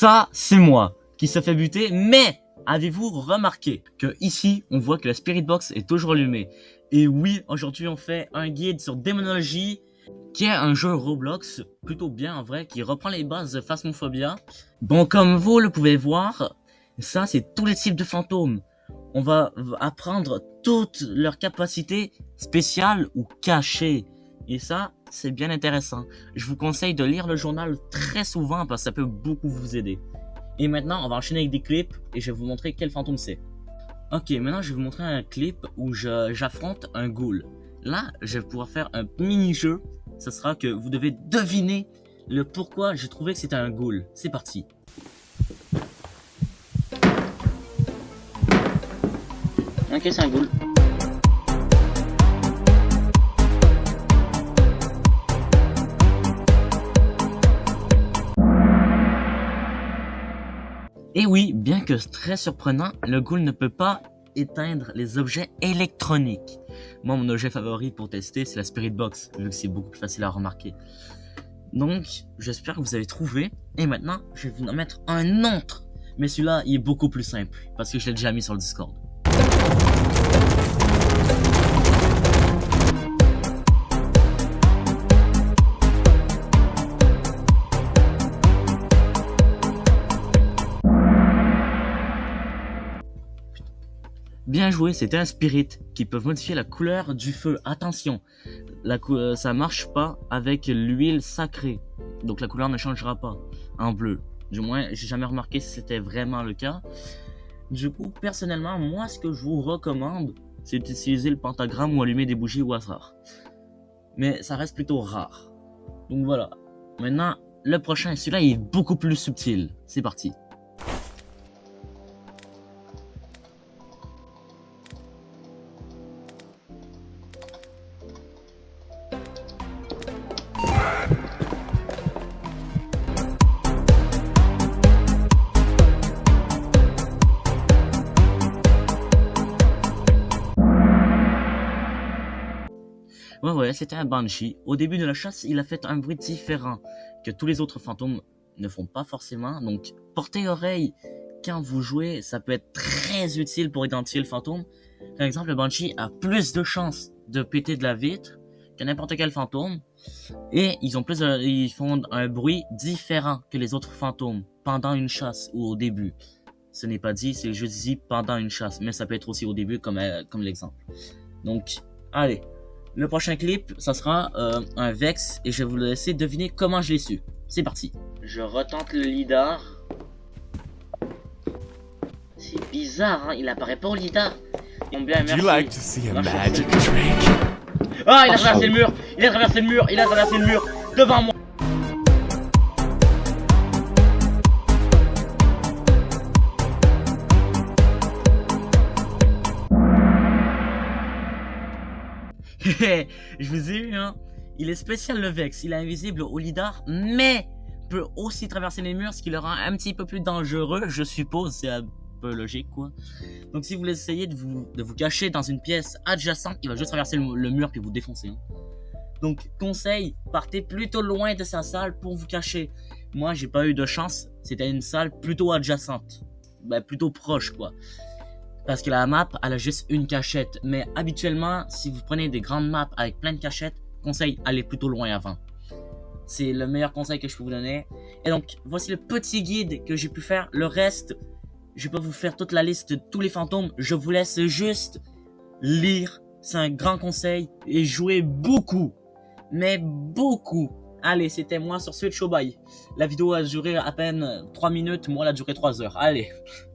Ça, c'est moi qui se fait buter, mais avez-vous remarqué que ici, on voit que la Spirit Box est toujours allumée? Et oui, aujourd'hui, on fait un guide sur Démonologie, qui est un jeu Roblox, plutôt bien en vrai, qui reprend les bases de Phasmophobia. Bon, comme vous le pouvez voir, ça, c'est tous les types de fantômes. On va apprendre toutes leurs capacités spéciales ou cachées. Et ça, c'est bien intéressant. Je vous conseille de lire le journal très souvent parce que ça peut beaucoup vous aider. Et maintenant, on va enchaîner avec des clips et je vais vous montrer quel fantôme c'est. Ok, maintenant je vais vous montrer un clip où j'affronte un ghoul. Là, je vais pouvoir faire un mini-jeu. Ce sera que vous devez deviner le pourquoi j'ai trouvé que c'était un ghoul. C'est parti. Ok, c'est un ghoul. Et oui, bien que très surprenant, le ghoul ne peut pas éteindre les objets électroniques. Moi, mon objet favori pour tester, c'est la Spirit Box, vu que c'est beaucoup plus facile à remarquer. Donc, j'espère que vous avez trouvé. Et maintenant, je vais vous en mettre un autre. Mais celui-là, il est beaucoup plus simple, parce que je l'ai déjà mis sur le Discord. Bien joué, c'était un spirit qui peut modifier la couleur du feu. Attention, ça marche pas avec l'huile sacrée. Donc la couleur ne changera pas en bleu. Du moins, j'ai jamais remarqué si c'était vraiment le cas. Du coup, personnellement, moi, ce que je vous recommande, c'est d'utiliser le pentagramme ou allumer des bougies au hasard. Mais ça reste plutôt rare. Donc voilà. Maintenant, le prochain, celui-là, il est beaucoup plus subtil. C'est parti. Ouais, c'était un Banshee. Au début de la chasse, il a fait un bruit différent que tous les autres fantômes ne font pas forcément. Donc, portez oreille quand vous jouez, ça peut être très utile pour identifier le fantôme. Par exemple, le Banshee a plus de chances de péter de la vitre que n'importe quel fantôme. Et ils font un bruit différent que les autres fantômes pendant une chasse ou au début. Ce n'est pas dit, c'est juste dit pendant une chasse, mais ça peut être aussi au début comme l'exemple. Donc, allez. Le prochain clip, ça sera un Vex et je vais vous laisser deviner comment je l'ai su. C'est parti. Je retente le lidar. C'est bizarre, hein, il apparaît pas au lidar. Bien, merci. Like to see a magic trick? Ah, il a traversé le mur. Il a traversé le mur. Il a traversé le mur devant moi. Je vous ai eu, hein. Il est spécial le Vex, il est invisible au lidar, mais peut aussi traverser les murs, ce qui le rend un petit peu plus dangereux, je suppose, c'est un peu logique, quoi. Donc si vous essayez de vous cacher dans une pièce adjacente, il va juste traverser le mur puis vous défoncer. Hein. Donc conseil, partez plutôt loin de sa salle pour vous cacher. Moi, j'ai pas eu de chance, c'était une salle plutôt adjacente, plutôt proche, quoi. Parce que la map, elle a juste une cachette. Mais habituellement, si vous prenez des grandes maps avec plein de cachettes, conseil, allez plutôt loin avant. C'est le meilleur conseil que je peux vous donner. Et donc, voici le petit guide que j'ai pu faire. Le reste, je vais pas vous faire toute la liste de tous les fantômes. Je vous laisse juste lire. C'est un grand conseil. Et jouer beaucoup. Mais beaucoup. Allez, c'était moi sur Switch au bail. La vidéo a duré à peine 3 minutes. Moi, elle a duré 3 heures. Allez.